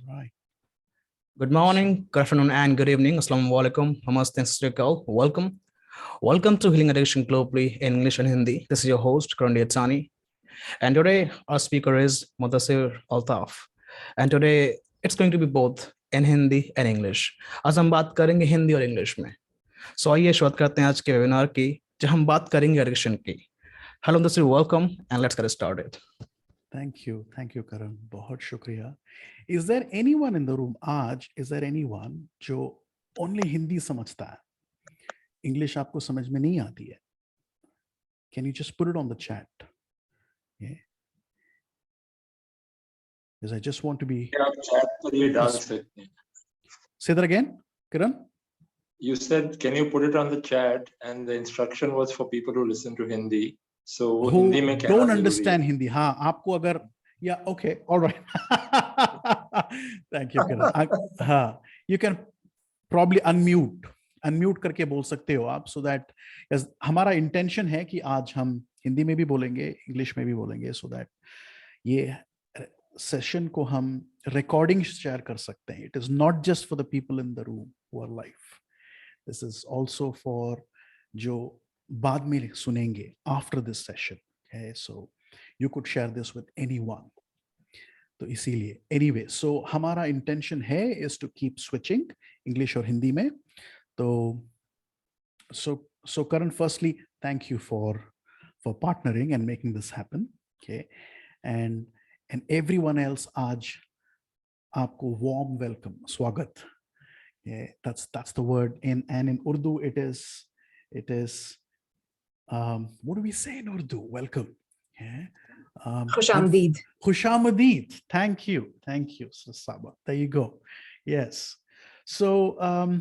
Right. Good morning, good afternoon, and good evening. Assalamu alaikum. Namaste and Srikal. Welcome. Welcome to Healing Addiction Globally in English and Hindi. This is your host, Karan Yatsani. And today our speaker is Muddassir Altaf. And today it's going to be both in Hindi and English. आज हम बात करेंगे हिंदी और English में. So आइए शुरुआत करते हैं आज के वेबिनार की, जहां हम बात करेंगे एडिक्शन की. Hello Muddassir, welcome and let's get started. Thank you, Karan. बहुत शुक्रिया. Is there anyone in the room आज? Is there anyone जो only हिंदी समझता है? English आपको समझ में नहीं आती है? Can you just put it on the chat? Yeah. Because I just want to be. Chat पर ये डाल सकते हैं. Say that again, Karan. You said, can you put it on the chat? And the instruction was for people who listen to Hindi. So who Hindi में don't understand Hindi. हाँ, आपको अगर yeah, okay, all right. Thank you, Karan. हाँ, you can probably unmute करके बोल सकते हो आप, so that yes, हमारा intention है कि आज हम हिंदी में भी बोलेंगे, इंग्लिश में भी बोलेंगे, so that ये session को हम recording share कर सकते हैं. It is not just for the people in the room who are live. This is also for जो बाद में सुनेंगे after this session. Okay, so you could share this with anyone. तो इसीलिए anyway, so हमारा intention है is to keep switching English और हिंदी में. तो so Karan, firstly, thank you for partnering and making this happen. Okay, and everyone else, आज आपको warm welcome, स्वागत. Yeah, that's the word. And in Urdu it is what do we say in Urdu? Welcome. Yeah. Khushamdeed. Khushamdeed. Thank you, Saba. There you go. Yes. So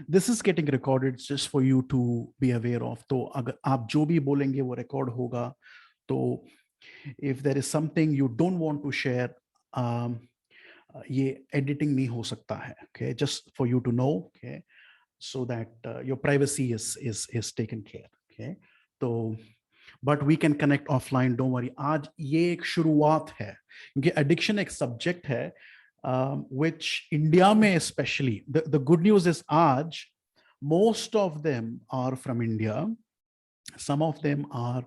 this is getting recorded just for you to be aware of. तो अगर आप जो भी बोलेंगे वो record होगा. तो if there is something you don't want to share, ये editing नहीं हो सकता है. Okay, just for you to know. Okay, so that your privacy is taken care. Okay, तो but we can connect offline, don't worry. आज ये एक शुरुआत है, क्योंकि addiction एक subject है which India में especially, the good news is आज most of them are from India. Some of them are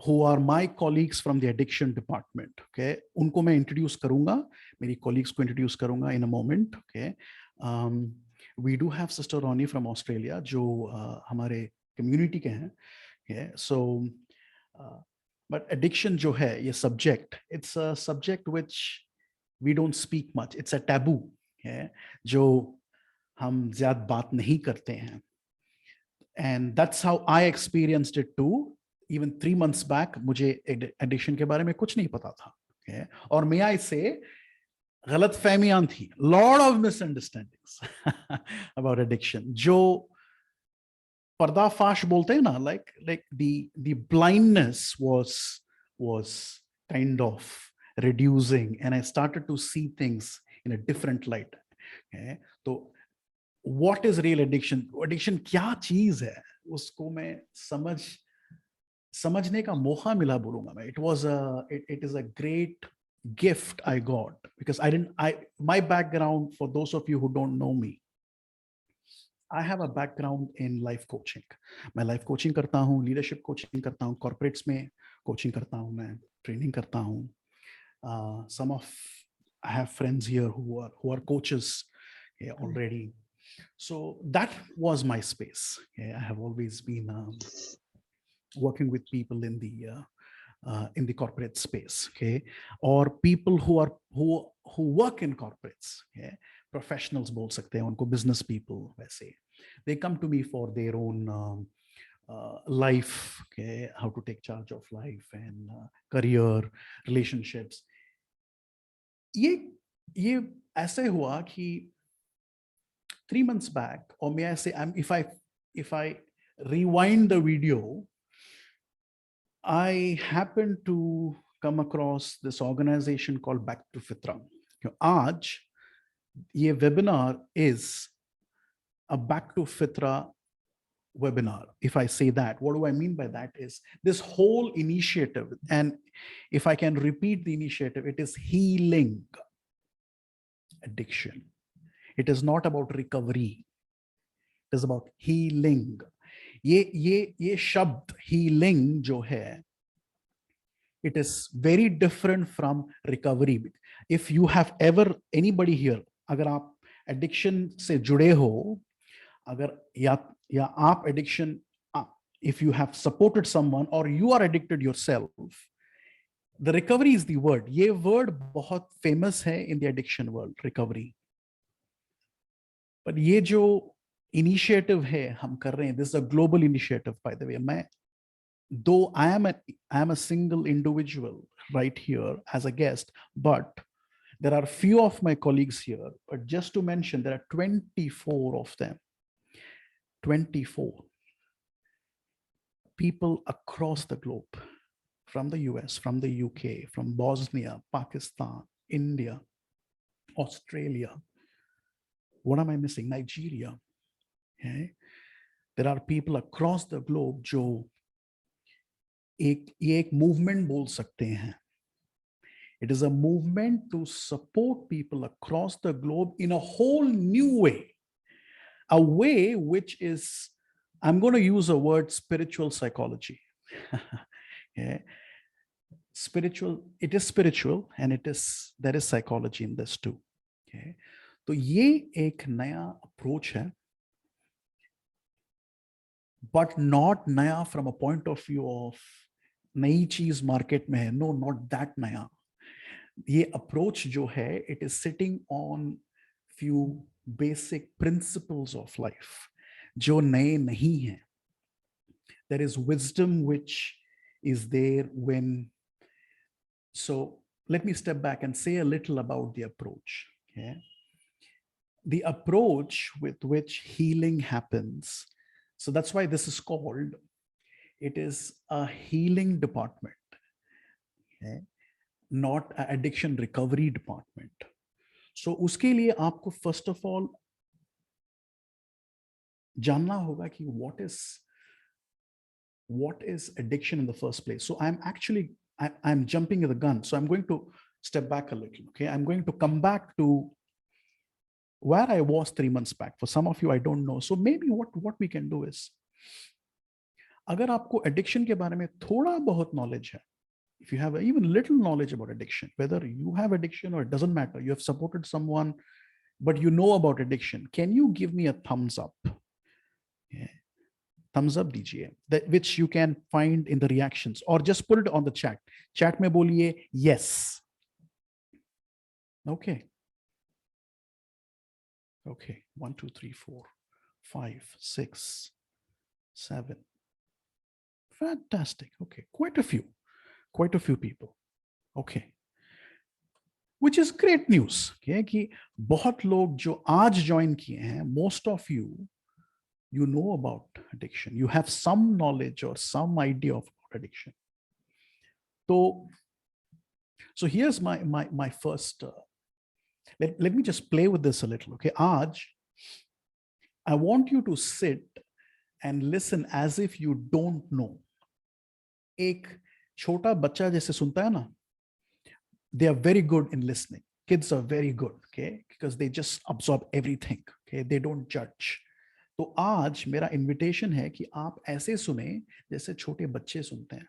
who are my colleagues from the addiction department. Okay, उनको मैं introduce करूँगा, मेरी colleagues को introduce करूँगा in a moment. Okay, we do have Sister Ronnie from Australia जो हमारे community के हैं. Okay, so but addiction जो है ये subject, it's a subject which we don't speak much. It's a taboo. Okay, जो हम ज़्यादा बात नहीं करते हैं. And that's how I experienced it too. Even 3 months back, मुझे addiction के बारे में कुछ नहीं पता था. Okay, और may I say, गलतफहमियां थी. Lot of misunderstandings about addiction. जो पर्दाफाश बोलते हैं ना, like the blindness was kind of reducing, and I started to see things in a different light. Okay, तो what is real addiction? Addiction क्या चीज है? उसको मैं समझने का मौका मिला बोलूंगा मैं. It is a great gift I got, because my background, for those of you who don't know me, I have a background in life coaching. मैं life coaching करता हूँ, leadership coaching करता हूँ, corporates में coaching करता हूँ, मैं training करता हूँ. I have friends here who are coaches already. So that was my space. I have always been working with people in the corporate space. Okay, or people who work in corporates. Okay, professionals बोल सकते हैं उनको, business people वैसे. They come to me for their own life. Okay, how to take charge of life and career, relationships. ये ऐसे हुआ कि 3 months back, or may I say, if I rewind the video, I happened to come across this organization called Back to Fitra. आज ये webinar is a Back to Fitra webinar. If I say that, what do I mean by that is this whole initiative, and if I can repeat the initiative, it is healing. addiction. It is not about recovery. It is about healing. ये शब्द healing जो है, it is very different from recovery. If you have ever, anybody here, अगर आप addiction से जुड़े हो, अगर या आप addiction, if you have supported someone or you are addicted yourself, the recovery is the word. ये word बहुत famous है in the addiction world, recovery. But ये जो initiative है हम कर रहे हैं, this is a global initiative, by the way. Though I am a single individual right here as a guest, but there are few of my colleagues here. But just to mention, there are 24 of them. 24 people across the globe, from the US, from the UK, from Bosnia, Pakistan, India, Australia. What am I missing? Nigeria. Okay. There are people across the globe जो एक movement बोल सकते हैं. It is a movement to support people across the globe in a whole new way. A way which is, I'm going to use a word, spiritual psychology. Okay. Spiritual, it is spiritual, and there is psychology in this too. Okay. तो ये एक नया approach है, but not naya from a point of view of नई चीज market में है. No, not that नया. ये approach जो है, it is sitting on few basic principles of life जो नए नहीं हैं. There is wisdom which is there when. So let me step back and say a little about the approach. Okay? The approach with which healing happens. So that's why this is called, it is a healing department, okay? Not an addiction recovery department. So उसके लिए आपको first of all जानना होगा कि what is addiction in the first place. So I'm jumping the gun. So I'm going to step back a little. Okay, I'm going to come back to where I was 3 months back. For some of you, I don't know. So maybe what we can do is, अगर आपको addiction के बारे में थोड़ा बहुत knowledge है, if you have even little knowledge about addiction, whether you have addiction or it doesn't matter, you have supported someone, but you know about addiction, can you give me a thumbs up? Yeah. Thumbs up dijiye, that which you can find in the reactions, or just put it on the chat. Chat mein boliye yes. Okay. Okay. 1, 2, 3, 4, 5, 6, 7. Fantastic. Okay. Quite a few people. Okay. Which is great news. Okay. कि बहुत लोग जो आज join किए हैं, most of you know about addiction. You have some knowledge or some idea of addiction. So here's my first, let me just play with this a little. Okay. Aaj, I want you to sit and listen as if you don't know. एक छोटा बच्चा जैसे सुनता है ना, they are very good in listening. Kids are very good, okay, because they just absorb everything. Okay, they don't judge. तो आज मेरा इन्विटेशन है कि आप ऐसे सुने जैसे छोटे बच्चे सुनते हैं.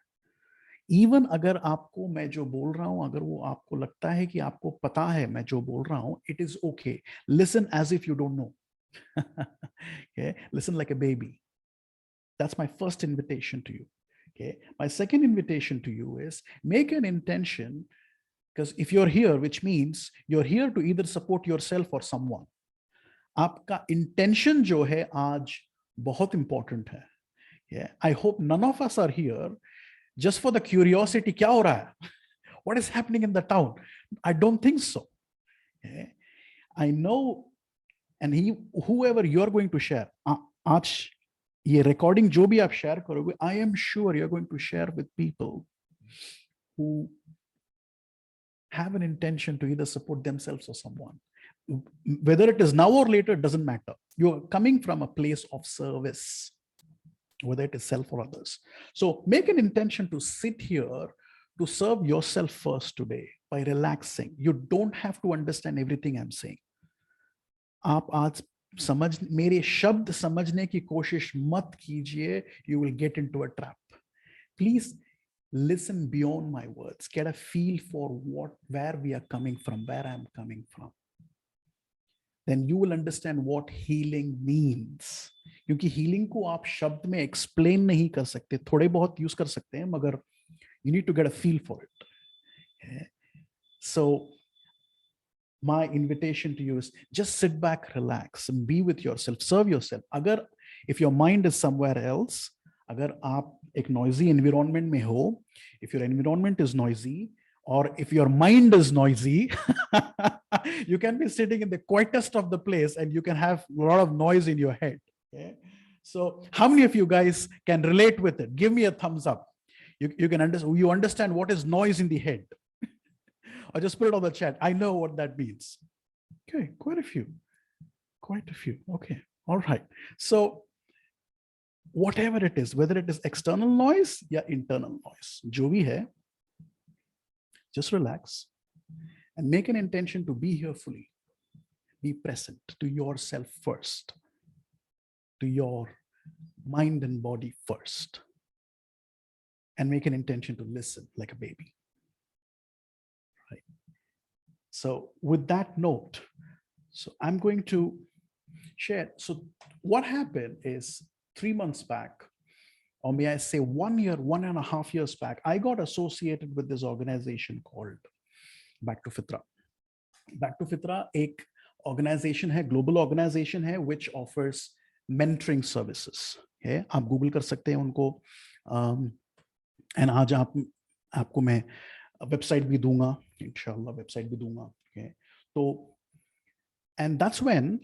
इवन अगर आपको मैं जो बोल रहा हूं, अगर वो आपको लगता है कि आपको पता है मैं जो बोल रहा हूं, it is okay. Listen as if you don't know. Okay, listen like a baby. That's my first invitation to you. Okay, my second invitation to you is make an intention, because if you're here, which means you're here to either support yourself or someone. आपका intention जो है आज बहुत important है. Yeah, I hope none of us are here just for the curiosity. क्या हो रहा है? What is happening in the town? I don't think so. Yeah. I know, and whoever you're going to share, आज ये recording जो भी आप share करोगे, I am sure you're going to share with people who have an intention to either support themselves or someone. Whether it is now or later, doesn't matter. You're coming from a place of service, whether it is self or others. So make an intention to sit here to serve yourself first today by relaxing. You don't have to understand everything I'm saying. आप आज समझ मेरे शब्द समझने की कोशिश मत कीजिए. You will get into a trap. Please listen beyond my words. Get a feel for where we are coming from, where I'm coming from. Then you will understand what healing means. क्योंकि healing को आप शब्द में explain नहीं कर सकते. थोड़े बहुत use कर सकते हैं, मगर you need to get a feel for it. Okay? So my invitation to you is just sit back, relax, and be with yourself, serve yourself. If your mind is somewhere else, अगर आप एक noisy environment में हो, if your environment is noisy, or if your mind is noisy, you can be sitting in the quietest of the place and you can have a lot of noise in your head. Okay? So how many of you guys can relate with it? Give me a thumbs up. You can understand. You understand what is noise in the head. Or just put it on the chat. I know what that means. Okay, quite a few. Okay, all right. So whatever it is, whether it is external noise or internal noise, jo bhi hai, just relax and make an intention to be here fully. Be present to yourself first, to your mind and body first, and make an intention to listen like a baby. Right. So with that note, so I'm going to share. So what happened is 3 months back, or may I say 1 year, 1.5 years back, I got associated with this organization called Back to Fitra. Back to Fitra एक organization है, global organization है, which offers mentoring services. Okay? आप Google कर सकते हैं उनको, and आज आपको मैं website भी दूंगा, इंशाल्लाह website भी दूंगा. Okay? तो and that's when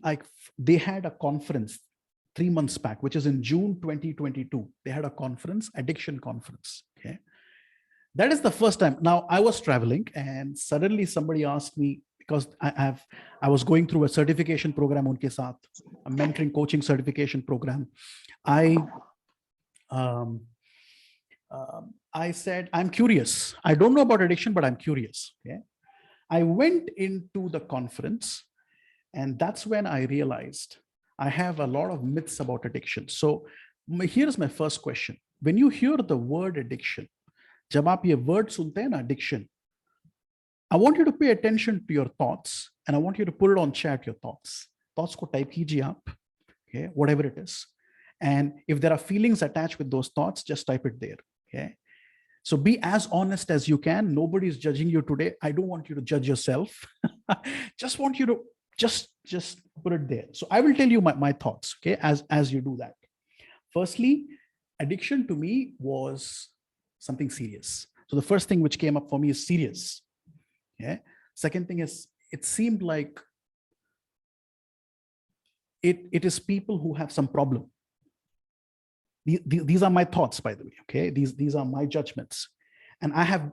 they had a conference 3 months back, which is in June 2022. They had a conference, addiction conference. Okay, that is the first time. Now I was traveling, and suddenly somebody asked me, because I was going through a certification program unke saath, a mentoring coaching certification program. I said, I'm curious. I don't know about addiction, but I'm curious. Okay, I went into the conference, and that's when I realized I have a lot of myths about addiction. So here's my first question. When you hear the word addiction, जब आप ये word सुनते हैं ना, addiction, I want you to pay attention to your thoughts, and I want you to put it on chat, your thoughts. Thoughts को type कीजिए आप, okay, whatever it is. And if there are feelings attached with those thoughts, just type it there, okay? So be as honest as you can. Nobody is judging you today. I don't want you to judge yourself. Just want you to just put it there. So I will tell you my thoughts, okay, as you do that. Firstly, addiction to me was something serious. So the first thing which came up for me is serious. Okay. Second thing is, it seemed like it is people who have some problem. These are my thoughts, by the way. Okay, these are my judgments, and I have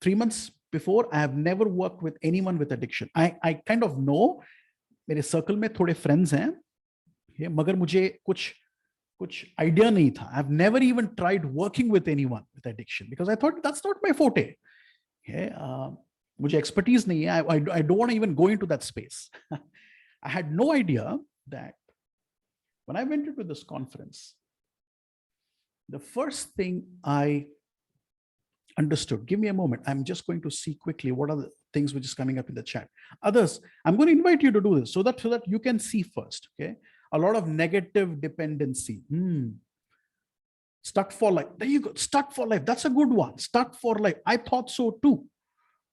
3 months before, I have never worked with anyone with addiction. I kind of know, मेरे circle में थोड़े friends हैं, मगर मुझे कुछ idea नहीं था. I've never even tried working with anyone with addiction because I thought that's not my forte. Okay, मुझे expertise नहीं है. I don't want to even go into that space. I had no idea that when I went into this conference, the first thing I understood, give me a moment, I'm just going to see quickly what are the things which is coming up in the chat. Others, I'm going to invite you to do this so that you can see first. Okay, a lot of negative dependency. Stuck for life. There you go. Stuck for life. That's a good one. Stuck for life. I thought so too.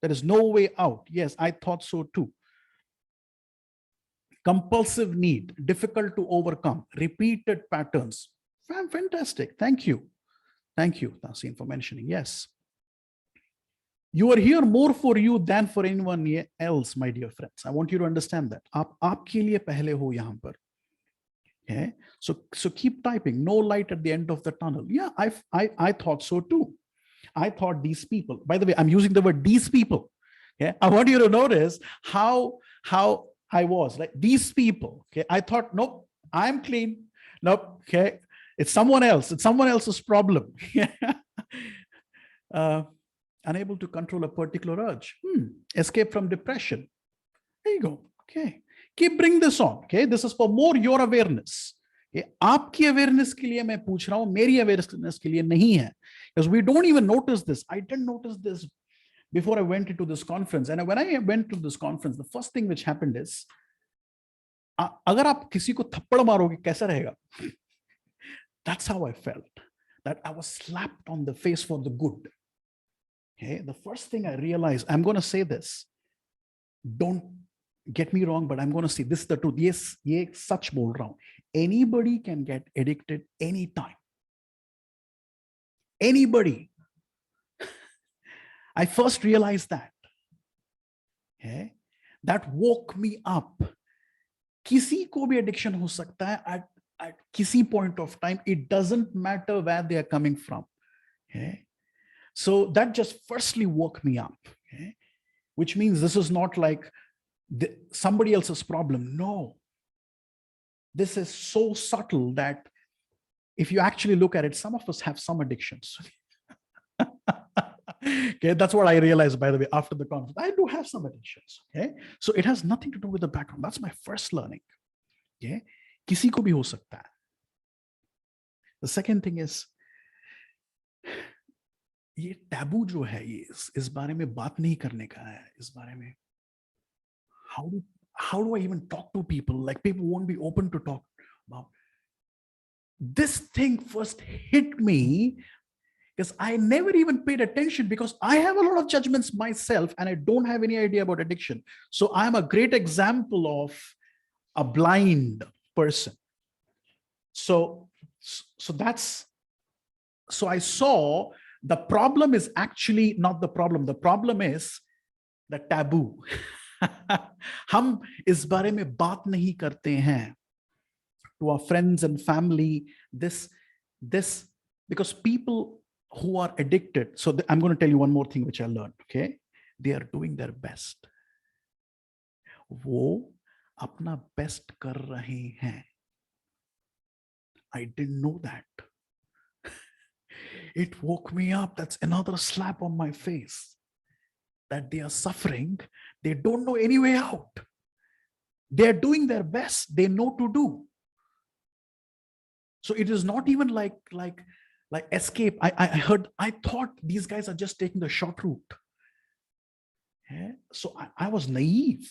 There is no way out. Yes, I thought so too. Compulsive need, difficult to overcome, repeated patterns. Fantastic. Thank you. Thank you, Tasin, for mentioning. Yes. You are here more for you than for anyone else, my dear friends. I want you to understand that. आपके लिए पहले हो यहाँ पर. Okay. So keep typing. No light at the end of the tunnel. Yeah, I thought so too. I thought these people. By the way, I'm using the word these people. Okay. I want you to notice how I was like these people. Okay. I thought, nope, I'm clean. Nope. Okay. It's someone else. It's someone else's problem. Unable to control a particular urge. Escape from depression. There you go. Okay. keep bring this on. Okay, this is for more your awareness. Okay, आपकी awareness के लिए मैं पूछ रहा हूँ, मेरी awareness के लिए नहीं है, because we don't even notice this. I didn't notice this before I went into this conference, and when I went to this conference, the first thing which happened is, अगर आप किसी को थप्पड़ मारोगे कैसा रहेगा? That's how I felt, that I was slapped on the face for the good. Okay, the first thing I realized, I'm going to say this, don't get me wrong, but I'm going to say this is the truth. Yes, ye sach bol raha hu. Anybody can get addicted anytime. Anybody. I first realized that. Okay, that woke me up. किसी को भी addiction हो सकता है at किसी point of time. It doesn't matter where they are coming from. Okay, so that just firstly woke me up. Okay, which means this is not like somebody else's problem. No, this is so subtle that if you actually look at it, some of us have some addictions. Okay, that's what I realized, by the way, after the conference. I do have some addictions. Okay, so it has nothing to do with the background. That's my first learning. Okay, किसी को भी हो सकता है. The second thing is, ये taboo जो है, ये इस बारे में बात नहीं करने का है. इस बारे में how do I even talk to people? Like, people won't be open to talk about. This thing first hit me because I never even paid attention, because I have a lot of judgments myself and I don't have any idea about addiction. So I'm a great example of a blind person. So I saw the problem is actually not the problem. The problem is the taboo. हम इस बारे में बात नहीं करते हैं to our friends and family. This because people who are addicted. So I'm going to tell you one more thing which I learned. Okay, they are doing their best. वो अपना best कर रहे हैं. I didn't know that. It woke me up. That's another slap on my face. That they are suffering. They don't know any way out. They are doing their best. They know to do. So it is not even like escape. I thought these guys are just taking the short route. Yeah? So I was naive.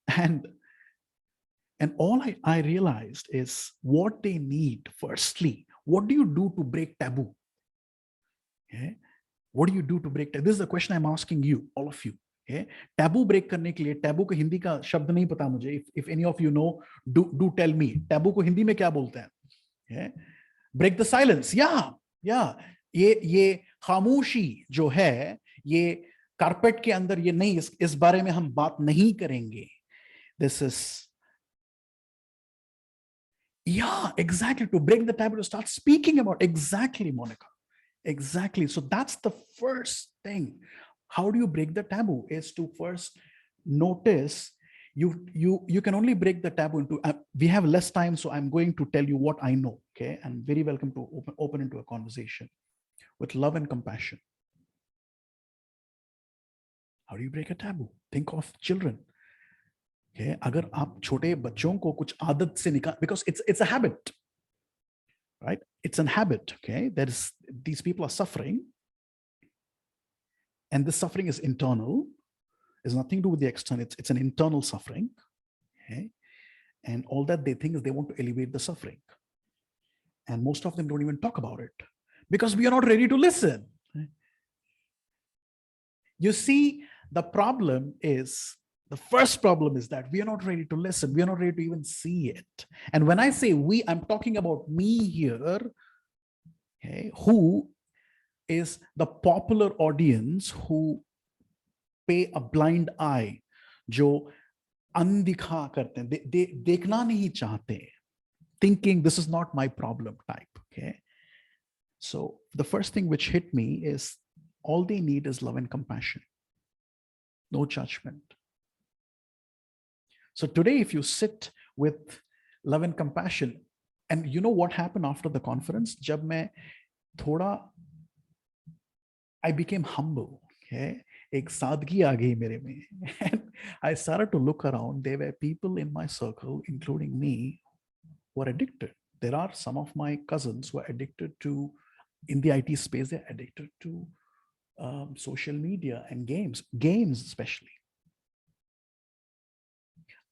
And all I realized is what they need. Firstly, what do you do to break taboo? Yeah? What do you do to break taboo? This is the question I'm asking you, all of you. Okay? Taboo break करने के लिए, taboo को हिंदी का शब्द नहीं पता मुझे. If any of you know, do tell me. Taboo को हिंदी में क्या बोलते हैं? Okay? Break the silence. Yeah. ये खामोशी जो है, ये कारपेट के अंदर ये नहीं, इस बारे में हम बात नहीं करेंगे. This is, yeah, exactly, to break the taboo, to start speaking about. Exactly, Monica. Exactly. So that's the first thing. How do you break the taboo? Is to first notice. You can only break the taboo into. We have less time, so I'm going to tell you what I know. Okay, and very welcome to open into a conversation with love and compassion. How do you break a taboo? Think of children. Okay, अगर आप छोटे बच्चों को कुछ आदत से निकाल, because it's a habit, right? It's a habit. Okay, these people are suffering, and this suffering is internal. It's nothing to do with the external. It's an internal suffering. Okay, and all that they think is they want to elevate the suffering, and most of them don't even talk about it because we are not ready to listen. You see, the first problem is that we are not ready to listen. We are not ready to even see it. And when I say we, I'm talking about me here, okay, who is the popular audience who pay a blind eye, जो अनदिखा करते हैं, देखना नहीं चाहते, thinking this is not my problem type. Okay, so the first thing which hit me is all they need is love and compassion, no judgment. So today, if you sit with love and compassion, and you know what happened after the conference, जब मैं थोड़ा, I became humble. Okay, एक सादगी आ गई मेरे में. And I started to look around. There were people in my circle, including me, who are addicted. There are some of my cousins who are addicted to, in the IT space, they're addicted to social media and games especially.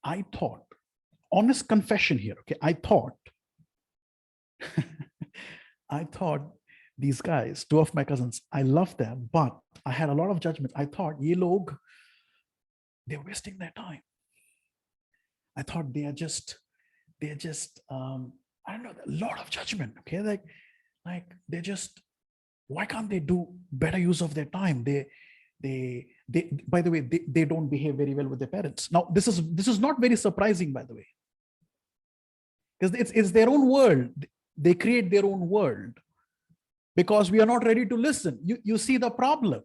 I thought, honest confession here, okay, I thought these guys, two of my cousins, I love them, but I had a lot of judgment. I thought, ye log, they're wasting their time. I thought they're just, I don't know, a lot of judgment, okay? Like they're just, why can't they do better use of their time? They by the way, they don't behave very well with their parents. Now, this is not very surprising, by the way, because it's their own world. They create their own world because we are not ready to listen. You see the problem.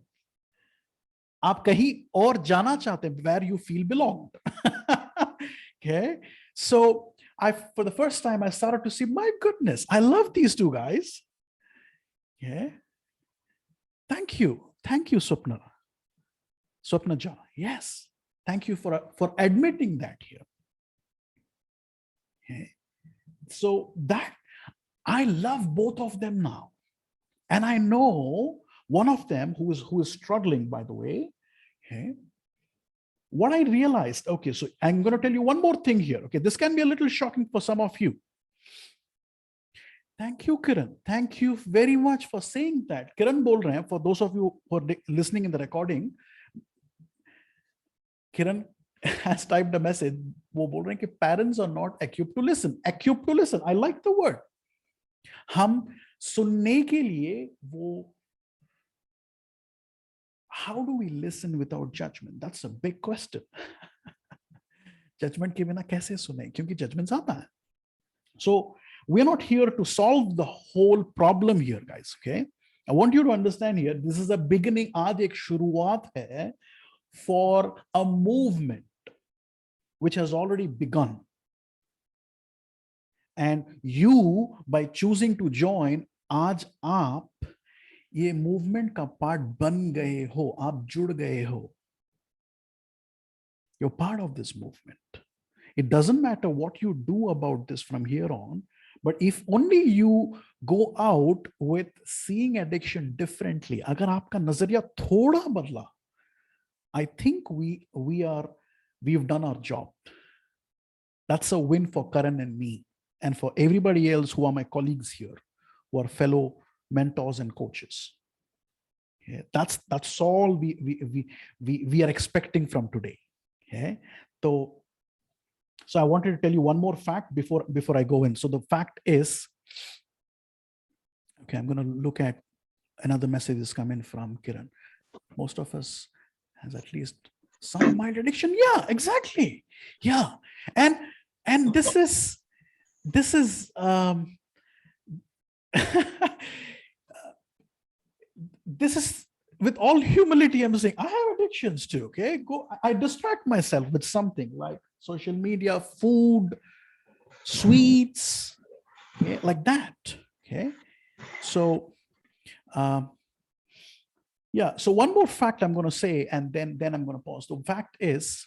आप कहीं और जाना चाहते हैं, where you feel belonged. Okay, so for the first time I started to see, my goodness, I love these two guys. Yeah, thank you, Swapna Ja. Yes, thank you for admitting that here. Okay. So that I love both of them now, and I know one of them who is struggling, by the way. Okay, what I realized, okay, so I'm going to tell you one more thing here. Okay, this can be a little shocking for some of you. Thank you, Kiran. Thank you very much for saying that. Kiran bol rahe hain, for those of you who are listening in the recording, Kiran has typed a message. वो बोल रहे हैं कि parents are not equipped to listen. Equipped to listen. I like the word. हम सुनने के लिए वो, how do we listen without judgment? That's a big question. Judgment के बिना कैसे सुने? क्योंकि judgments आता है. So we're not here to solve the whole problem here, guys. Okay, I want you to understand here. This is a beginning. आज एक शुरुआत है for a movement which has already begun. And you, by choosing to join, आज आप ये movement का part बन गए हो, आप जुड़ गए हो. You're part of this movement. It doesn't matter what you do about this from here on, but if only you go out with seeing addiction differently, अगर आपका नजरिया थोड़ा बदला, I think we've done our job. That's a win for Karan and me, and for everybody else who are my colleagues here, who are fellow mentors and coaches. Okay? That's all we are expecting from today. Okay, so I wanted to tell you one more fact before I go in. So the fact is, okay, I'm going to look at another message is coming from Kiran. Most of us has at least some mild addiction. Yeah, exactly. Yeah, and this is this is with all humility. I'm saying I have addictions too. Okay, I distract myself with something like social media, food, sweets, okay, like that. Okay, so yeah. So one more fact I'm going to say, and then I'm going to pause. The fact is,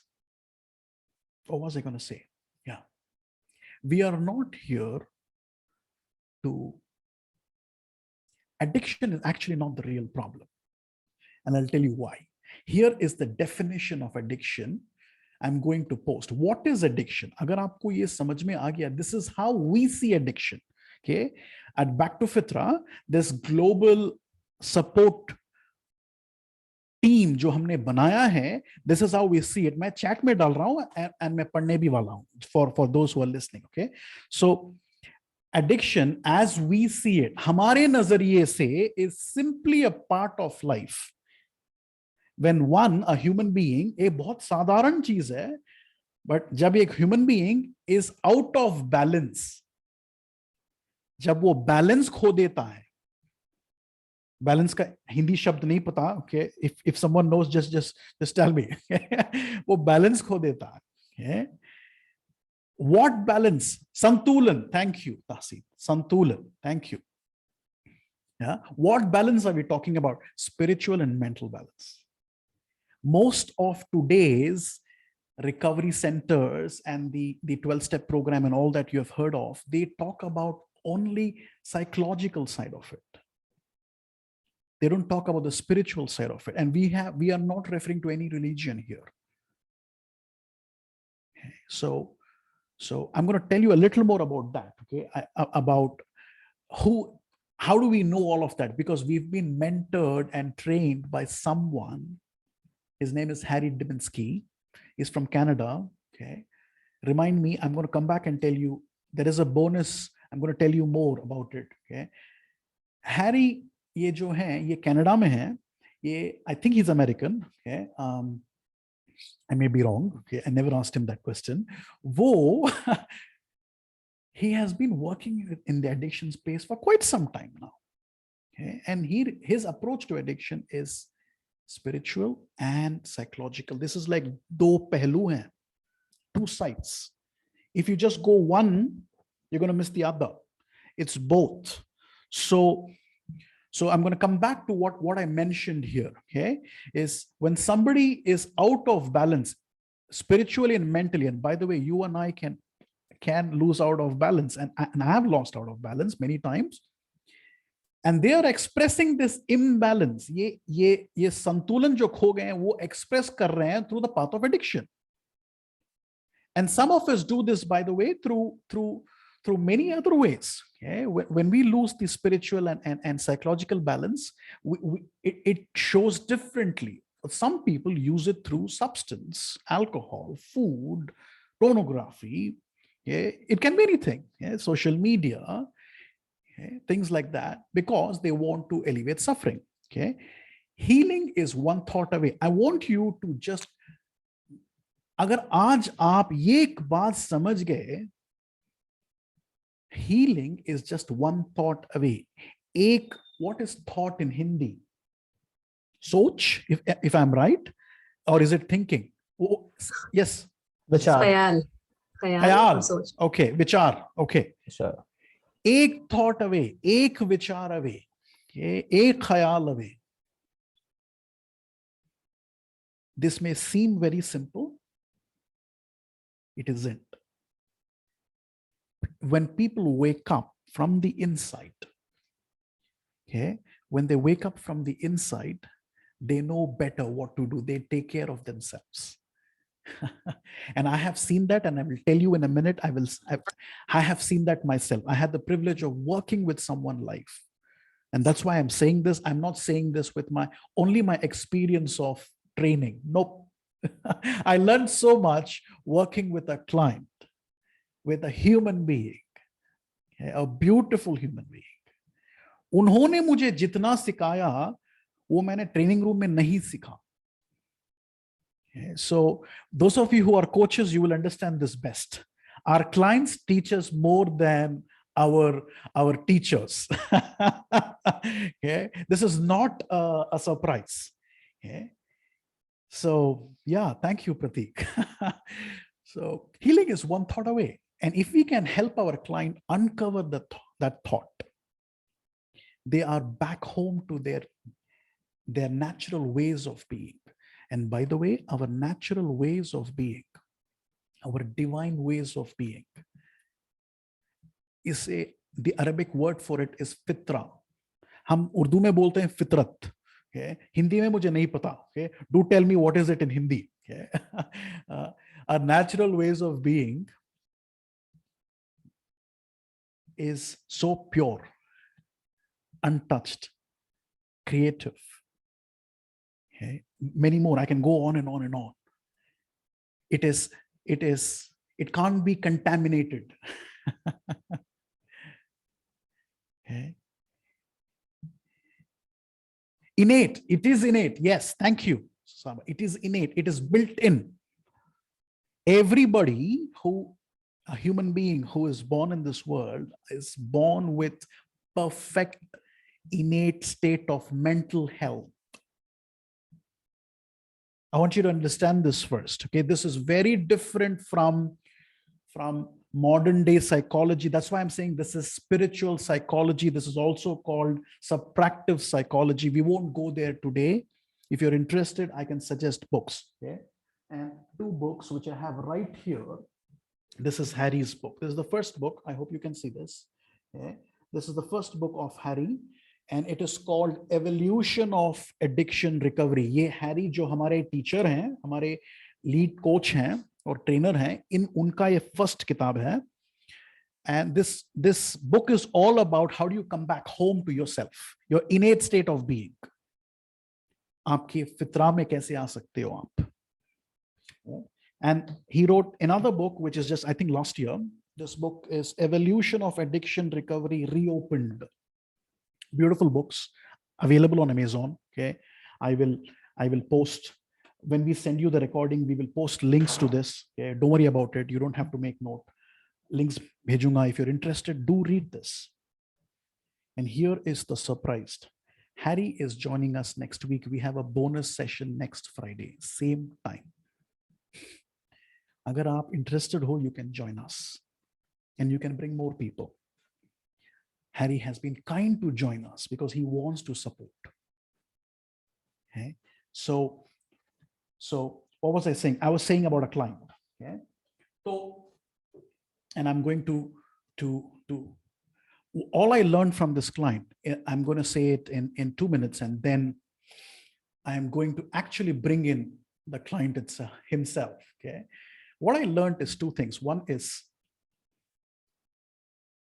what was I going to say? Yeah, we are not here to. Addiction is actually not the real problem. And I'll tell you why. Here is the definition of addiction I'm going to post. What is addiction? Agar aapko ye samajh mein aa gaya, this is how we see addiction. Okay. At Back to Fitra, this global support team जो हमने बनाया है, this is how we see it. मैं chat में डाल रहा हूँ and मैं पढ़ने भी वाला हूँ for those who are listening. Okay. So addiction as we see it, हमारे नजरिए से, is simply a part of life. When a human being, एक बहुत साधारण चीज है, but जब एक human being is out of balance, जब वो balance खो देता है, balance का हिंदी शब्द नहीं पता, okay, if someone knows, just tell me. वो balance खो देता है. Okay? What balance? Santulan. Thank you, Tahsin. Santulan. Thank you. Yeah. What balance are we talking about? Spiritual and mental balance. most of today's recovery centers and the 12-step program and all that you have heard of, they talk about only psychological side of it. They don't talk about the spiritual side of it. And we are not referring to any religion here. Okay. So I'm going to tell you a little more about that. Okay. About how do we know all of that? Because we've been mentored and trained by someone. His name is Harry Dibinsky. He's from Canada. Okay. Remind me, I'm going to come back and tell you, there is a bonus. I'm going to tell you more about it. Okay. Harry, ये जो है, ये Canada में है. ये, I think he's American. Okay. I may be wrong. Okay. I never asked him that question. Wo, he has been working in the addiction space for quite some time now. Okay. And his approach to addiction is spiritual and psychological. This is like do pehlu hain, two sides. If you just go one, you're going to miss the other. It's both. So I'm going to come back to what I mentioned here. Okay, is when somebody is out of balance spiritually and mentally, and by the way, you and I can lose out of balance, and I have lost out of balance many times, and they are expressing this imbalance. ये संतुलन जो खो गए हैं, वो express कर रहे हैं through the path of addiction. And some of us do this, by the way, through many other ways. Okay? When we lose the spiritual and psychological balance, it shows differently. Some people use it through substance, alcohol, food, pornography. Okay? It can be anything. Okay? Social media, okay? Things like that, because they want to alleviate suffering. Okay? Healing is one thought away. I want you to just, अगर आज आप ये एक बात समझ गए, healing is just one thought away. What is thought in Hindi? Soch, if I'm right, or is it thinking? Oh, yes. Khayal. Khayal. Okay. Vichar. Okay. Sure. Ek thought away. Ek vichar away. Okay. Ek khayal away. This may seem very simple. It isn't. When people wake up from the inside, okay, when they wake up from the inside, they know better what to do. They take care of themselves. And I have seen that, and I will tell you in a minute. I have seen that myself. I had the privilege of working with someone live, and that's why I'm saying this. I'm not saying this with only my experience of training. Nope. I learned so much working with a client, with a human being, a beautiful human being. उन्होंने मुझे जितना सिखाया, वो मैंने training room में नहीं सीखा. So those of you who are coaches, you will understand this best. Our clients teach us more than our teachers. Okay? This is not a surprise. Okay? So yeah, thank you, Pratik. So healing is one thought away. And if we can help our client uncover that thought, they are back home to their natural ways of being. And by the way, our natural ways of being, our divine ways of being, the Arabic word for it is fitra. हम उर्दू में बोलते हैं फितरत. Okay? Hindi में मुझे नहीं पता. Okay? Do tell me what is it in Hindi. Okay? Our natural ways of being is so pure, untouched, creative. Okay? Many more. I can go on and on and on. It can't be contaminated. Okay? Innate. It is innate. Yes, thank you. It is innate. It is built in. Everybody a human being who is born in this world is born with perfect innate state of mental health. I want you to understand this first. Okay, this is very different from modern day psychology. That's why I'm saying this is spiritual psychology. This is also called subtractive psychology. We won't go there today. If you're interested, I can suggest books. Okay, and 2 books which I have right here. This is Harry's book. This is the first book. I hope you can see this. Okay. This is the first book of Harry, and it is called Evolution of Addiction Recovery. ये Harry जो हमारे teacher हैं, हमारे lead coach हैं और trainer हैं, उनका ये फर्स्ट किताब है. And this book is all about how do you come back home to yourself, your innate state of being. आपकी फितरा में कैसे आ सकते हो आप. And he wrote another book, which is just, I think, last year. This book is Evolution of Addiction Recovery Reopened. Beautiful books available on Amazon. Okay, I will post, when we send you the recording, we will post links to this. Okay, don't worry about it. You don't have to make note. Links bhejunga. If you're interested, do read this. And here is the surprise. Harry is joining us next week. We have a bonus session next Friday, same time. Agar aap interested ho, you can join us and you can bring more people. Harry has been kind to join us because he wants to support. Okay. So what was I saying? I was saying about a client. Okay. So, and I'm going to all I learned from this client, I'm going to say it in 2 minutes, and then I'm going to actually bring in the client himself. Okay. What I learned is 2 things. One is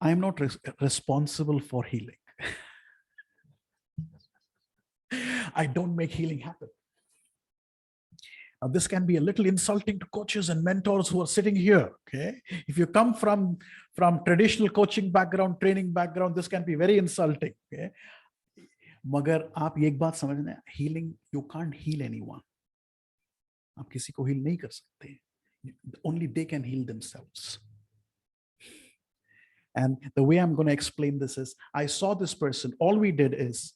I am not responsible for healing. I don't make healing happen. Now, this can be a little insulting to coaches and mentors who are sitting here. Okay, if you come from traditional coaching background, training background, this can be very insulting. Okay, मगर आप ये एक बात समझना, healing, you can't heal anyone. आप किसी को heal नहीं कर सकते. Only they can heal themselves. And the way I'm going to explain this is, I saw this person. All we did is,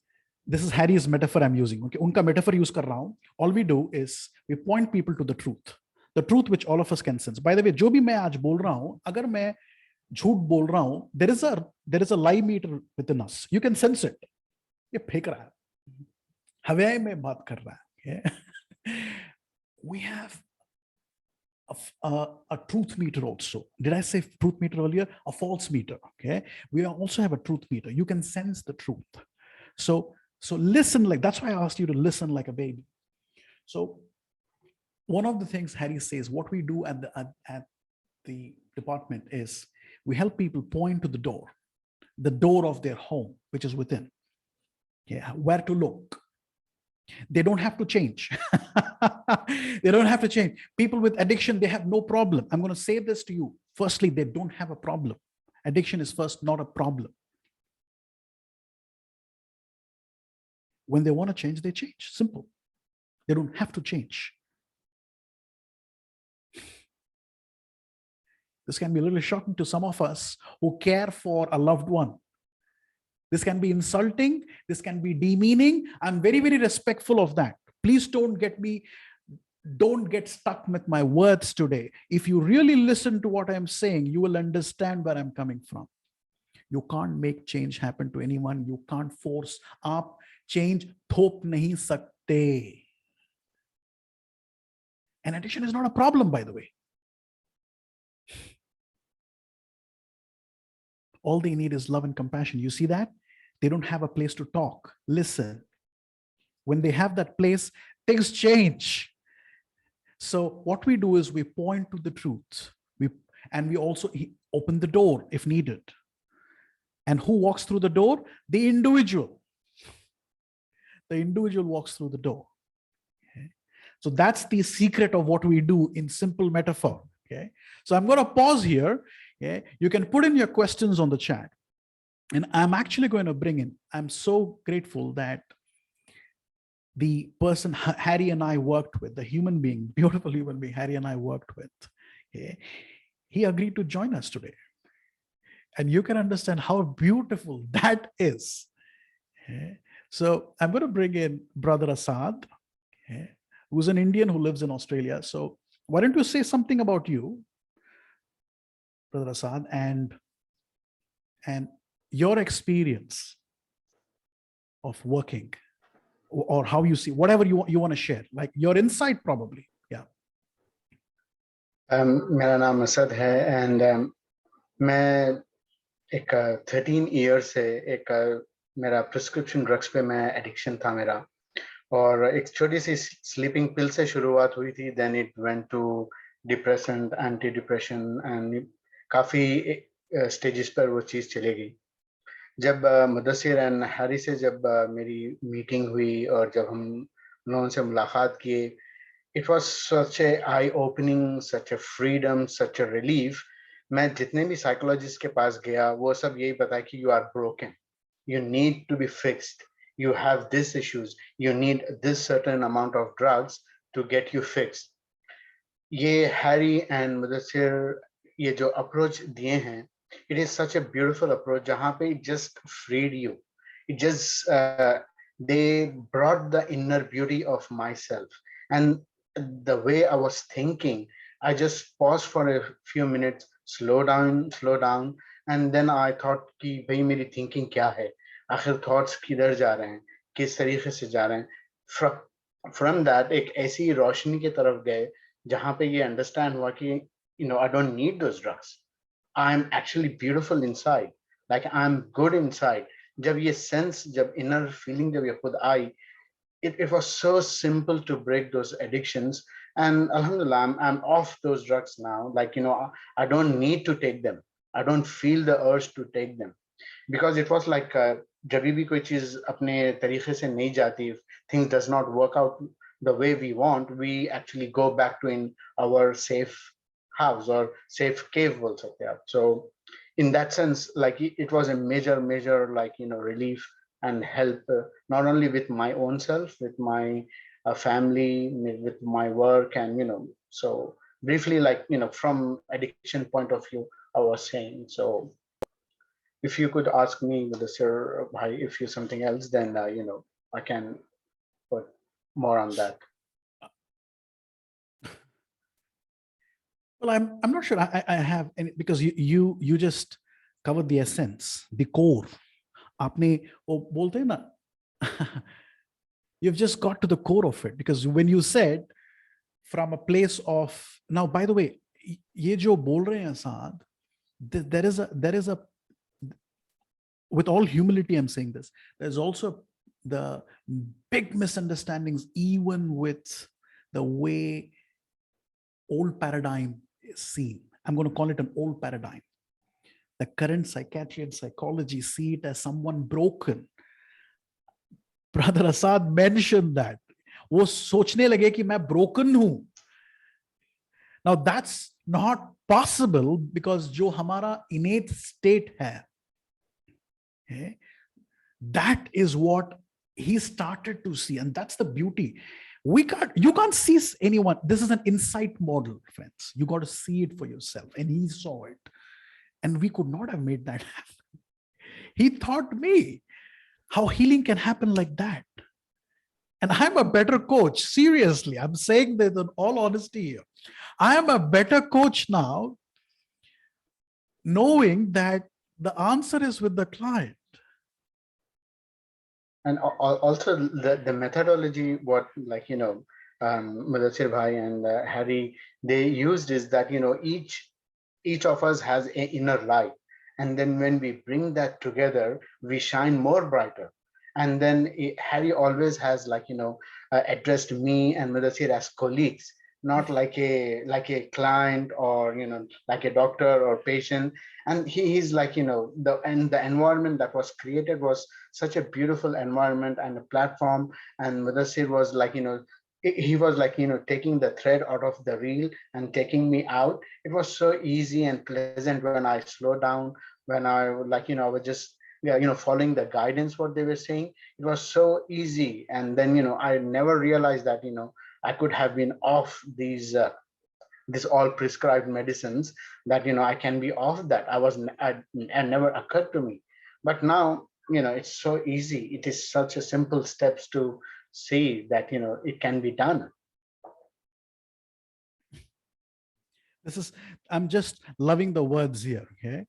this is Harry's metaphor I'm using. Okay, उनका metaphor use कर रहा हूँ. All we do is we point people to the truth which all of us can sense. By the way, जो भी मैं आज बोल रहा हूँ, अगर मैं झूठ बोल रहा हूँ, there is a lie meter within us. You can sense it. ये फेंक रहा है, हवाई में बात कर रहा है. Okay? We have a truth meter also. Did I say truth meter earlier? A false meter. Okay. We also have a truth meter. You can sense the truth. So listen, like, that's why I asked you to listen like a baby. So one of the things Harry says, what we do at the department is we help people point to the door of their home, which is within. Yeah, where to look. They don't have to change. They don't have to change. People with addiction, they have no problem. I'm going to say this to you. Firstly, they don't have a problem. Addiction is first not a problem. When they want to change, they change. Simple. They don't have to change. This can be a little shocking to some of us who care for a loved one. This can be insulting. This can be demeaning. I'm very, very respectful of that. Please don't get stuck with my words today. If you really listen to what I'm saying, you will understand where I'm coming from. You can't make change happen to anyone. You can't force. आप change थोप नहीं सकते. And addiction is not a problem, by the way. All they need is love and compassion. You see that? They don't have a place to talk. Listen. When they have that place, things change. So what we do is we point to the truth. And we also open the door if needed. And who walks through the door? The individual. The individual walks through the door. Okay? So that's the secret of what we do in simple metaphor. Okay? So I'm going to pause here. Okay? You can put in your questions on the chat. And I'm actually going to bring in, I'm so grateful that the person Harry and I worked with, the human being, beautiful human being Harry and I worked with, okay, he agreed to join us today. And you can understand how beautiful that is. Okay? So I'm going to bring in Brother Asad, okay, who's an Indian who lives in Australia. So why don't you say something about you, Brother Asad, and your experience of working or how you see, whatever you want to share, like your insight probably. Yeah. मेरा नाम असद है and मैं एक 13 years से एक मेरा prescription drugs पे मैं addiction था मेरा, और एक छोटी सी sleeping pill से शुरुआत हुई थी, then it went to depressant, anti-depression and काफी stages पर वो चीज चली गई. जब मुदस्सिर एंड हैरी से जब मेरी मीटिंग हुई और जब हम लोगों से मुलाकात किए, it was such a eye-opening, such a freedom, such a relief. मैं जितने भी साइकोलॉजिस्ट के पास गया वो सब यही बताया कि you are broken, you need to be fixed, you have these issues, you need this certain amount of drugs to get you fixed. ये हैरी एंड मुदस्सिर ये जो अप्रोच दिए हैं, it is such a beautiful approach जहाँ पे it just freed you, it just they brought the inner beauty of myself, and the way I was thinking, I just paused for a few minutes, slow down, and then I thought कि भाई मेरी thinking क्या है, आखिर thoughts किधर जा रहे हैं, किस तरीके से जा रहे हैं. From that एक ऐसी रोशनी की तरफ गए जहाँ पे ये understand हुआ कि I don't need those drugs, I'm actually beautiful inside, like I'm good inside. जब ये sense, जब inner feeling जब ये खुद आई, it was so simple to break those addictions, and alhamdulillah I'm off those drugs now. Like I don't need to take them, I don't feel the urge to take them, because it was like जब भी कोई चीज अपने तरीके से नहीं जाती, if things does not work out the way we want, we actually go back to in our safe house or safe cave बोल सकते हैं आप. So in that sense, like it was a major like relief and help, not only with my own self, with my family, with my work, and so briefly, like from addiction point of view I was saying. So if you could ask me with the sir, if you something else, then I can put more on that. Well, I'm not sure I have any, because you just covered the essence, the core. आपने वो बोलते हैं ना, you've just got to the core of it, because when you said from a place of, now by the way, ये जो बोल रहे हैं साद, there is a with all humility I'm saying this, there's also the big misunderstandings even with the way old paradigm is seen. I'm going to call it an old paradigm. The current psychiatry and psychology see it as someone broken. Brother Asad mentioned that. वो सोचने लगे कि मैं broken हूं. Now that's not possible, because जो हमारा innate state है, okay, that is what he started to see, and that's the beauty. You can't see anyone. This is an insight model, friends. You got to see it for yourself, and he saw it. And we could not have made that happen. He taught me how healing can happen like that. And I'm a better coach. Seriously, I'm saying this in all honesty here. I am a better coach now, knowing that the answer is with the client. And also the methodology, what Mudassir Bhai and Harry, they used is that, each of us has an inner light. And then when we bring that together, we shine more brighter. And then Harry always has addressed me and Mudassir as colleagues, not like a client or, like a doctor or patient. And he's like, the environment that was created was such a beautiful environment and a platform. And Mudassir was like, he was like, taking the thread out of the reel and taking me out. It was so easy and pleasant when I slowed down, when I I was just, following the guidance, what they were saying. It was so easy. And then, I never realized that, I could have been off these all prescribed medicines, that, I can be off that. I never occurred to me. But now, it's so easy. It is such a simple steps to see that, it can be done. I'm just loving the words here, okay?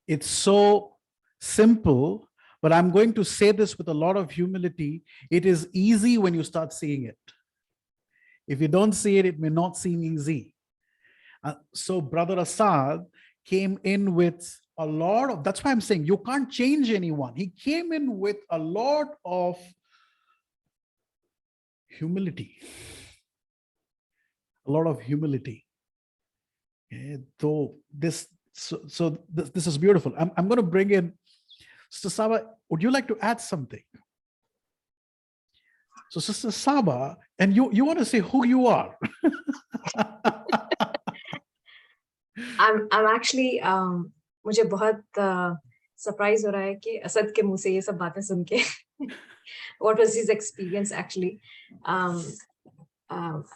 It's so simple, But I'm going to say this with a lot of humility. It is easy when you start seeing it. If you don't see it, it may not seem easy. So Brother Assad came in with a lot of, that's why I'm saying you can't change anyone. He came in with a lot of humility. A lot of humility. Okay, so this is beautiful. I'm going to bring in Sister Saba. Would you like to add something? So Sister Saba, and you want to say who you are? I'm actually मुझे बहुत surprise हो रहा है कि असद के मुंह से ये सब बातें सुन के what was his experience actually. I'm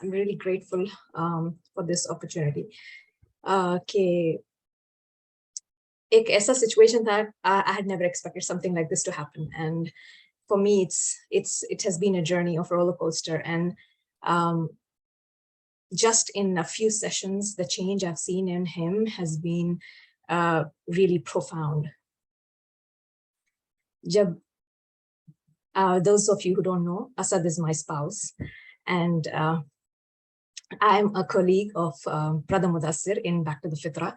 really grateful for this opportunity. कि एक ऐसा situation था, I had never expected something like this to happen, and for me it has been a journey of roller coaster, and just in a few sessions the change I've seen in him has been really profound. Jab, those of you who don't know, Asad is my spouse, and I'm a colleague of Brother Muddassir in Back to the Fitra.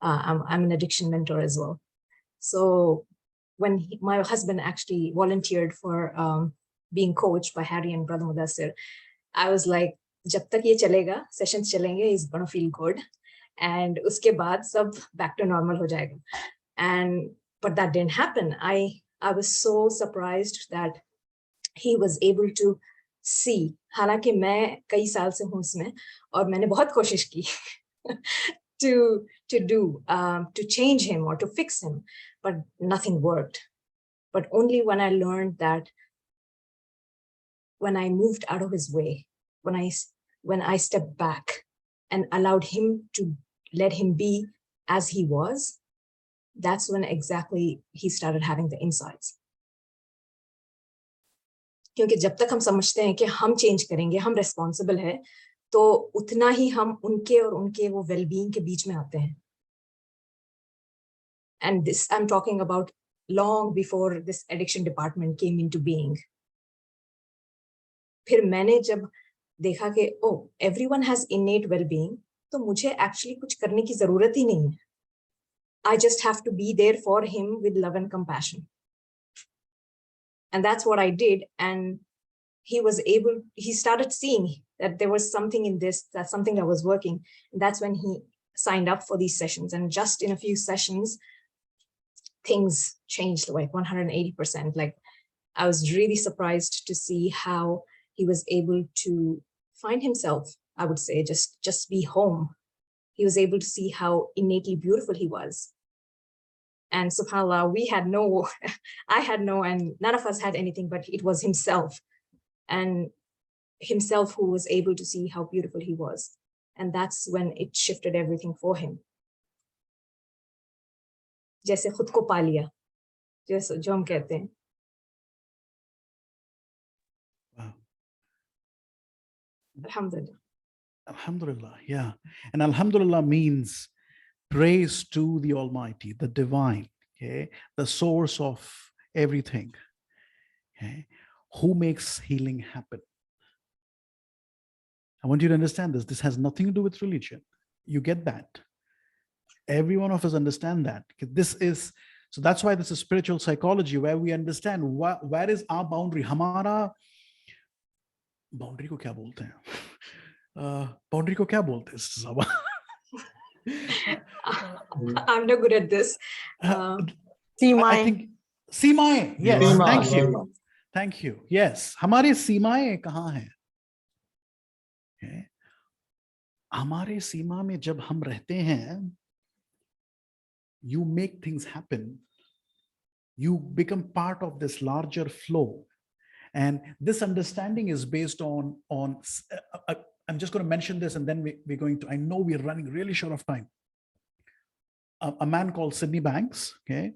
I'm an addiction mentor as well. So when my husband actually volunteered for being coached by Harry and Brother Muddassir, I was like, jab tak ye chalega, sessions chalenge, he's gonna feel good, and uske baad sab back to normal ho jayega. But that didn't happen. I was so surprised that he was able to see. हालांकि मैं कई साल से हूँ इसमें और मैंने बहुत कोशिश की to change him or to fix him, but nothing worked. But only when I learned that, when I moved out of his way, when I stepped back and allowed him to let him be as he was, that's when exactly he started having the insights. क्योंकि जब तक हम समझते हैं कि हम change करेंगे, हम रेस्पॉन्सिबल है, तो उतना ही हम उनके और उनके वो वेलबीइंग के बीच में आते हैं. And this I'm talking about long before this addiction department came into being. फिर मैंने जब देखा कि oh, everyone has innate well-being, तो मुझे actually कुछ करने की जरूरत ही नहीं है. I just have to be there for him with love and compassion. And that's what I did. And he started seeing that there was something in this, that something that was working. And that's when he signed up for these sessions. And just in a few sessions, things changed like 180%. Like, I was really surprised to see how he was able to find himself, I would say, just be home. He was able to see how innately beautiful he was. And subhanAllah, I had no, and none of us had anything, but it was himself. And himself who was able to see how beautiful he was. And that's when it shifted everything for him. जैसे खुद को पा लिया, जैसे जो हम कहते हैं. Wow. Alhamdulillah. Alhamdulillah, yeah. And Alhamdulillah means praise to the Almighty, the divine, okay, the source of everything, okay, who makes healing happen. I want you to understand this. This has nothing to do with religion. You get that. Every one of us understand that. So that's why this is spiritual psychology, where we understand where is our boundary. Hamara boundary ko kya bolte hain? Boundary ko kya bolte hain? I'm not good at this. I think सीमाएं. Yes, Seema, thank you. seema. Thank you. Yes, हमारे सीमाएं कहाँ हैं? Okay. हमारे सीमा में जब हम रहते हैं, you make things happen. You become part of this larger flow, and this understanding is based on. I'm just going to mention this, and then we're going to. I know we're running really short of time. A man called Sydneybanks. Okay,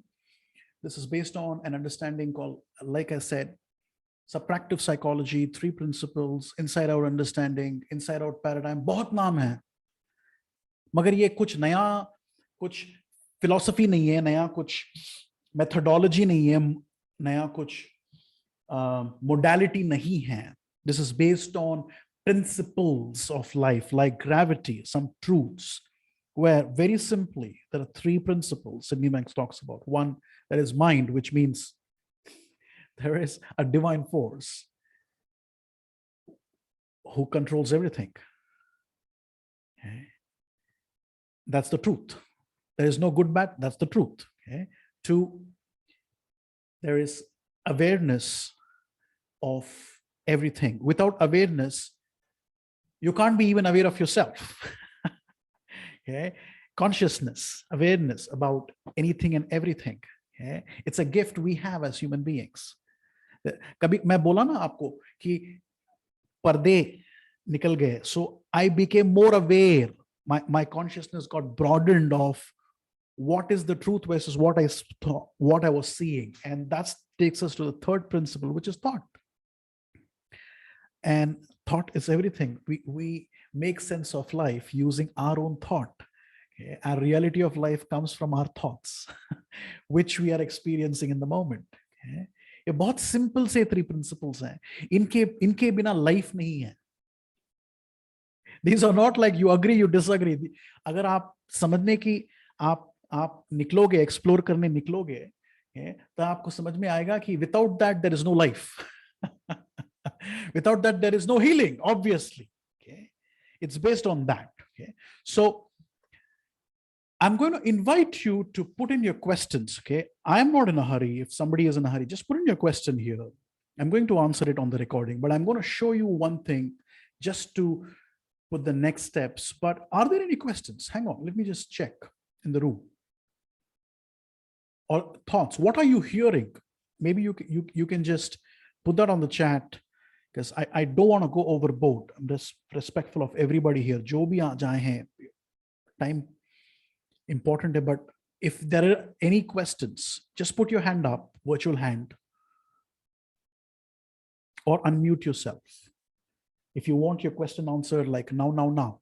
this is based on an understanding called, like I said, subtractive psychology, 3 principles, inside out understanding, inside out paradigm. बहुत नाम है, मगर ये कुछ नया, कुछ philosophy नहीं है, नया कुछ methodology नहीं है. नया कुछ modality nahi hai. This is based on principles of life, like gravity, some truths, where very simply there are three principles Sydneybanks talks about. One, that is mind, which means there is a divine force who controls everything. Okay. That's the truth. There is no good, bad. That's the truth. Okay. Two, there is awareness of everything. Without awareness, you can't be even aware of yourself. Okay. Consciousness, awareness about anything and everything. Okay. It's a gift we have as human beings. कभी मैं बोला ना आपको कि पर्दे निकल गए, so I became more aware. My consciousness got broadened of what is the truth versus what I was seeing, and that takes us to the third principle, which is thought. And thought is everything. We make sense of life using our own thought. Okay? Our reality of life comes from our thoughts, which we are experiencing in the moment. Okay? ये बहुत simple से three principles हैं, इनके बिना life नहीं है. These are not like you agree, you disagree. अगर आप समझने की आप निकलोगे, एक्सप्लोर करने निकलोगे, तो आपको समझ में आएगा कि without that there is no life. Without that there is no healing, obviously. Okay, it's based on that. Okay, so I'm going to invite you to put in your questions. Okay, I'm not in a hurry. If somebody is in a hurry, just put in your question here. I'm going to answer it on the recording, but I'm going to show you one thing just to put the next steps. But are there any questions? Hang on, let me just check in the room. Or thoughts, what are you hearing? Maybe you can just put that on the chat, because I don't want to go overboard. I'm just respectful of everybody here. Jo bhi aa jaye hain, time important hai, but if there are any questions, just put your hand up, virtual hand, or unmute yourself. If you want your question answered, like now.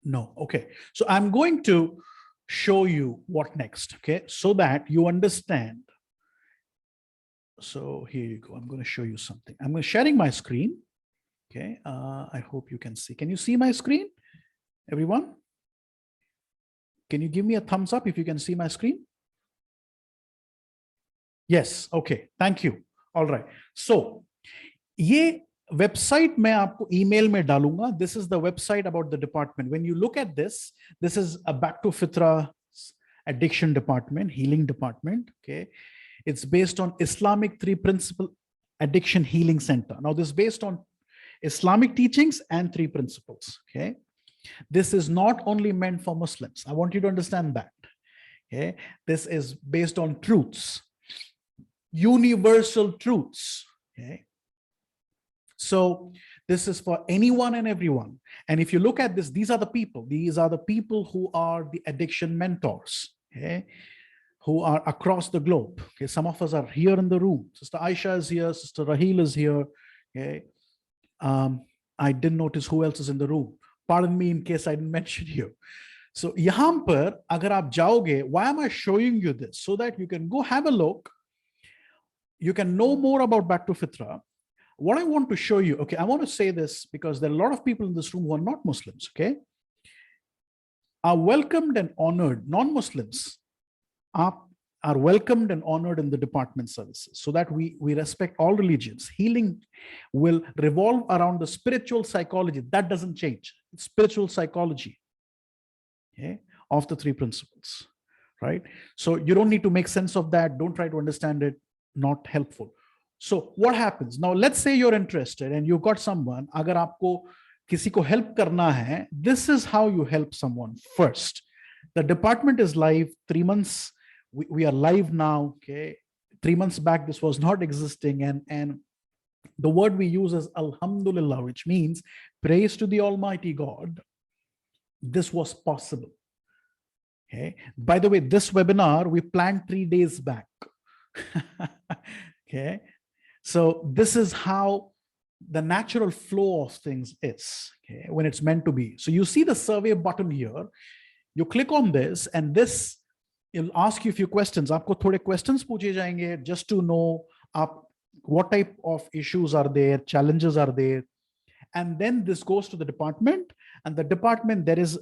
No, okay. So I'm going to show you what next, okay? So that you understand. So here you go. I'm going to show you something. I'm sharing my screen. Okay, I hope you can see. Can you see my screen, everyone? Can you give me a thumbs up if you can see my screen? Yes, okay, thank you. All right. So, ये website मैं आपको email में डालूंगा. This is the website about the department. When you look at this is a Back to Fitra addiction department, healing department. Okay, it's based on Islamic three principle addiction healing center. Now, this is based on Islamic teachings and three principles. Okay, this is not only meant for Muslims. I want you to understand that. Okay, this is based on truths, universal truths. Okay, so this is for anyone and everyone. And if you look at this, these are the people who are the addiction mentors. Okay, who are across the globe. Okay, some of us are here in the room. Sister Aisha is here. Sister Raheel is here. Okay. I didn't notice who else is in the room. Pardon me in case I didn't mention you. So yahan par agar aap jaoge, why am I showing you this? So that you can go have a look. You can know more about Back to Fitra. What I want to show you, okay, I want to say this because there are a lot of people in this room who are not Muslims, okay? Are welcomed and honored. Non-Muslims are welcomed and honored in the department services, so that we respect all religions. Healing will revolve around the spiritual psychology. That doesn't change. It's spiritual psychology, okay, of the three principles, right? So you don't need to make sense of that. Don't try to understand it. Not helpful. So what happens? Now, let's say you're interested and you've got someone, agar aapko kisi ko help karna hai, this is how you help someone. First, the department is live 3 months. We are live now, okay? 3 months back, this was not existing. And the word we use is Alhamdulillah, which means praise to the Almighty God. This was possible, okay? By the way, this webinar, we planned 3 days back, okay? So this is how the natural flow of things is, okay, when it's meant to be. So you see the survey button here, you click on this, and this will ask you a few questions. Aapko thode questions पूछे जाएंगे just to know what type of issues are there, challenges are there. And then this goes to the department, and the department, there is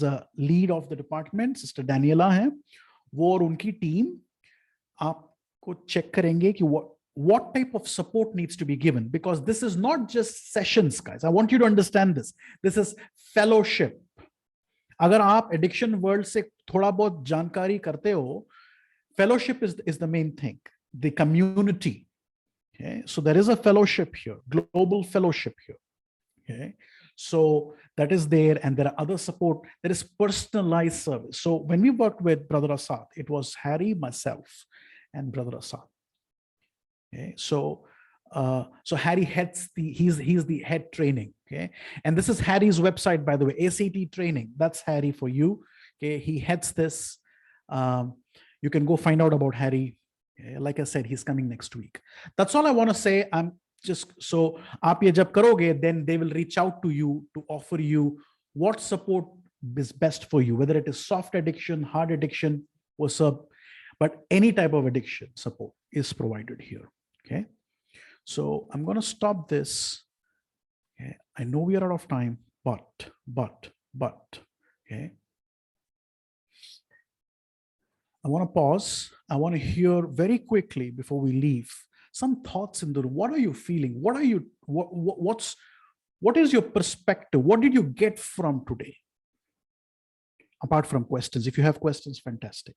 a lead of the department, Sister Daniela hai, wo aur unki team aapko check karenge ki what type of support needs to be given, because this is not just sessions, guys. I want you to understand this. This is fellowship. अगर आप addiction world से थोड़ा बहुत जानकारी करते हो, fellowship is the main thing, the community. Okay, so there is a fellowship here, global fellowship here. Okay, so that is there, and there are other support. There is personalized service. So when we worked with Brother Asad, it was Harry, myself, and Brother Asad. Okay, so Harry heads he's the head training. Okay, and this is Harry's website, by the way, ACT training. That's Harry for you. Okay, he heads this. You can go find out about Harry. Okay, like I said, he's coming next week. That's all I want to say. I'm just so aap ye jab karoge, then they will reach out to you to offer you what support is best for you, whether it is soft addiction, hard addiction, what's up, but any type of addiction support is provided here. Okay, so I'm going to stop this. Okay, I know we are out of time, but okay, I want to pause. I want to hear very quickly before we leave some thoughts in the room. What are you feeling? What are you, what is your perspective? What did you get from today? Apart from questions, if you have questions, fantastic.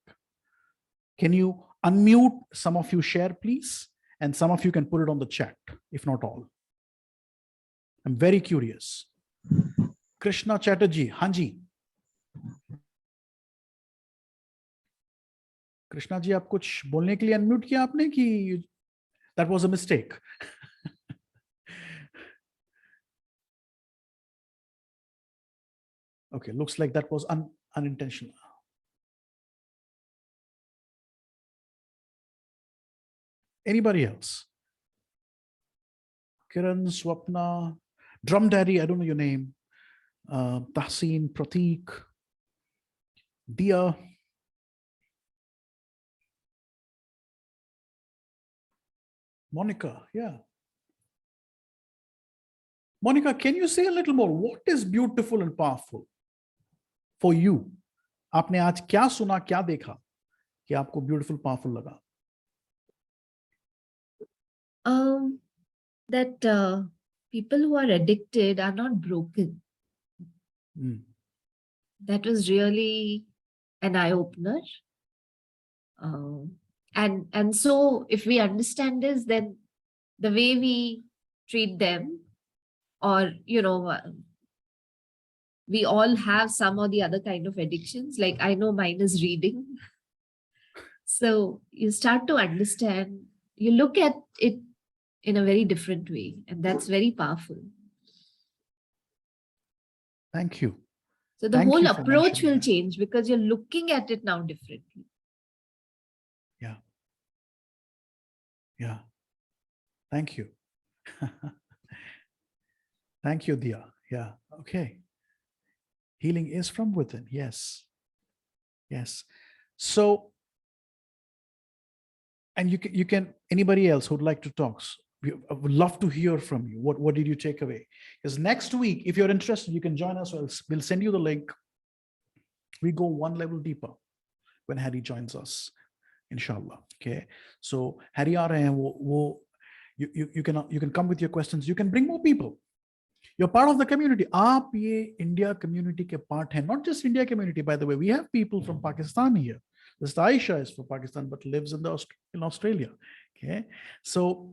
Can you unmute? Some of you share, please. And some of you can put it on the chat, if not all. I'm very curious. Krishna Chatterjee, Hanji. Krishna ji, आप कुछ बोलने के लिए unmute किया आपने कि that was a mistake? Okay, looks like that was unintentional. Anybody else? Kiran, Swapna, Drum Daddy, I don't know your name. Tahseen, Pratik, Dia. Monica, yeah. Monica, can you say a little more? What is beautiful and powerful for you? आपने आज क्या सुना, क्या देखा कि आपको beautiful, powerful लगा? That people who are addicted are not broken. That was really an eye-opener. And so if we understand this, then the way we treat them, or, you know, we all have some or the other kind of addictions. Like I know mine is reading. So you start to understand, you look at it in a very different way, and that's very powerful. Thank you. So the whole approach will change because you're looking at it now differently. Yeah. Yeah. Thank you. Thank you, Dia. Yeah. Okay. Healing is from within. Yes. Yes. So, and you can, anybody else who'd like to talk, I would love to hear from you. What did you take away? Because next week, if you're interested, you can join us. We'll send you the link. We go one level deeper when Harry joins us, inshallah. Okay. So Harry aa rahe hain, you can come with your questions. You can bring more people. You're part of the community. Aap ye India community ke part hai. Not just India community, by the way. We have people from Pakistan here. This Aisha is from Pakistan, but lives in Australia. Okay. So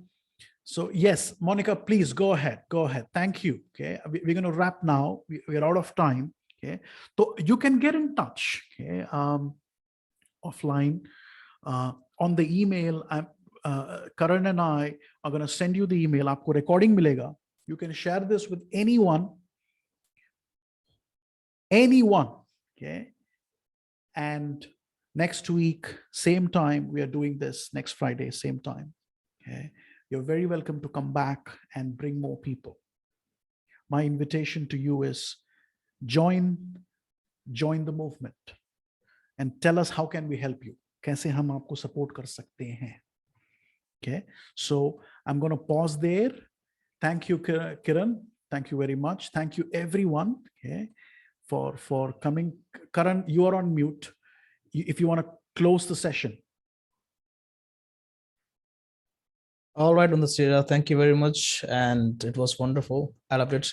yes, Monica, please go ahead. Go ahead. Thank you. Okay. We're going to wrap now. We're out of time. Okay. So you can get in touch. Okay. Offline. On the email, Karan and I are going to send you the email. Aapko recording milega. You can share this with anyone. Okay. And next week, same time, we are doing this next Friday, same time. Okay. you're very welcome to come back and bring more people. My invitation to you is join the movement and tell us how can we help you. कैसे हम आपको support कर सकते हैं. Okay, so I'm going to pause there. Thank you, Kiran. Thank you very much. Thank you, everyone, okay, for coming. Karan, you are on mute. If you want to close the session. All right, Undassir, thank you very much. And it was wonderful. I loved it.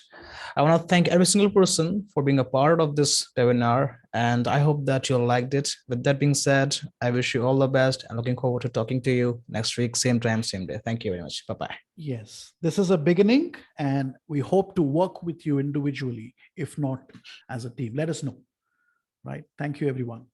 I want to thank every single person for being a part of this webinar. And I hope that you liked it. With that being said, I wish you all the best and looking forward to talking to you next week, same time, same day. Thank you very much. Bye-bye. Yes, this is a beginning and we hope to work with you individually, if not as a team. Let us know, right? Thank you, everyone.